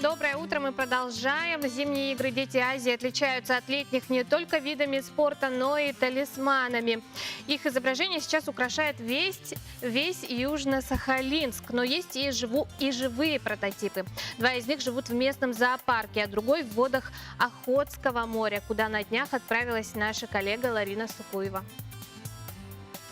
Доброе утро, мы продолжаем. Зимние игры «Дети Азии» отличаются от летних не только видами спорта, но и талисманами. Их изображение сейчас украшает весь Южно-Сахалинск, но есть и живые прототипы. Два из них живут в местном зоопарке, а другой в водах Охотского моря, куда на днях отправилась наша коллега Ларина Сукуева.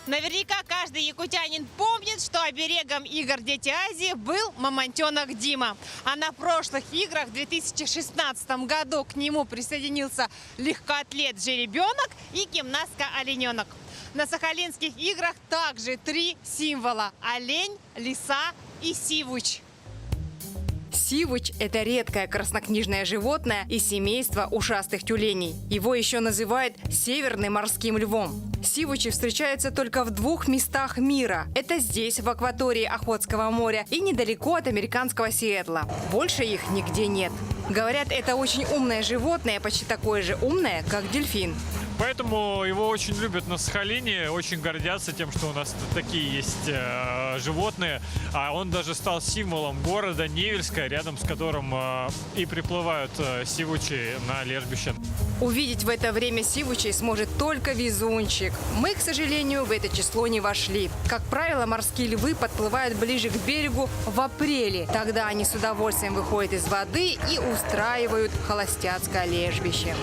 Наверняка каждый якутянин помнит, что оберегом игр «Дети Азии» был мамонтенок Дима. А на прошлых играх в 2016 году к нему присоединился легкоатлет жеребенок и гимнастка олененок. На Сахалинских играх также три символа – олень, лиса и сивуч. Сивуч – это редкое краснокнижное животное из семейства ушастых тюленей. Его еще называют северным морским львом. Сивучи встречаются только в двух местах мира. Это здесь, в акватории Охотского моря, и недалеко от американского Сиэтла. Больше их нигде нет. Говорят, это очень умное животное, почти такое же умное, как дельфин. Поэтому его очень любят на Сахалине, очень гордятся тем, что у нас такие есть животные. А он даже стал символом города Невельска, рядом с которым и приплывают сивучи на лежбище. Увидеть в это время сивучей сможет только везунчик. Мы, к сожалению, в это число не вошли. Как правило, морские львы подплывают ближе к берегу в апреле. Тогда они с удовольствием выходят из воды и устраивают холостяцкое лежбище.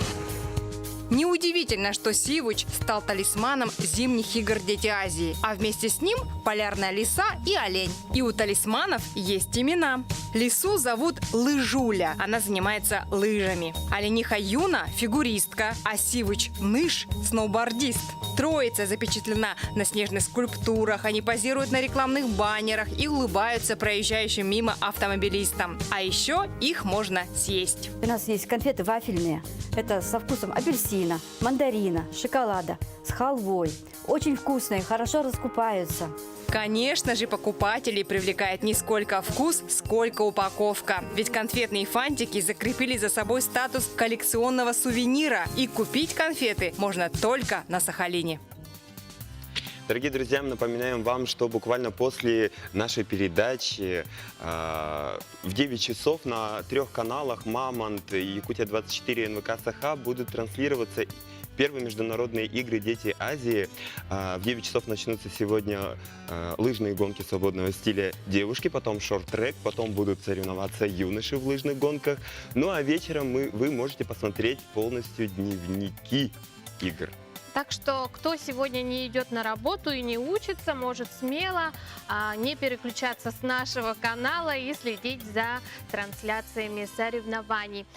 Неудивительно, что сивуч стал талисманом зимних игр «Дети Азии», а вместе с ним полярная лиса и олень. И у талисманов есть имена. Лису зовут Лыжуля, она занимается лыжами. Олениха Юна – фигуристка, а сивуч Ныш – сноубордист. Троица запечатлена на снежных скульптурах, они позируют на рекламных баннерах и улыбаются проезжающим мимо автомобилистам. А еще их можно съесть. У нас есть конфеты вафельные. Это со вкусом апельсина, мандарина, шоколада, с халвой. Очень вкусные, хорошо раскупаются. Конечно же, покупателей привлекает не сколько вкус, сколько упаковка. Ведь конфетные фантики закрепили за собой статус коллекционного сувенира. И купить конфеты можно только на Сахалине. Дорогие друзья, напоминаем вам, что буквально после нашей передачи в 9 часов на 3 каналах «Мамонт» и «Якутия-24» НВК «Саха» будут транслироваться первые международные игры «Дети Азии». В 9 часов начнутся сегодня лыжные гонки свободного стиля девушки, потом шорт-трек, потом будут соревноваться юноши в лыжных гонках. Ну а вечером вы можете посмотреть полностью дневники игр. Так что, кто сегодня не идет на работу и не учится, может смело не переключаться с нашего канала и следить за трансляциями соревнований.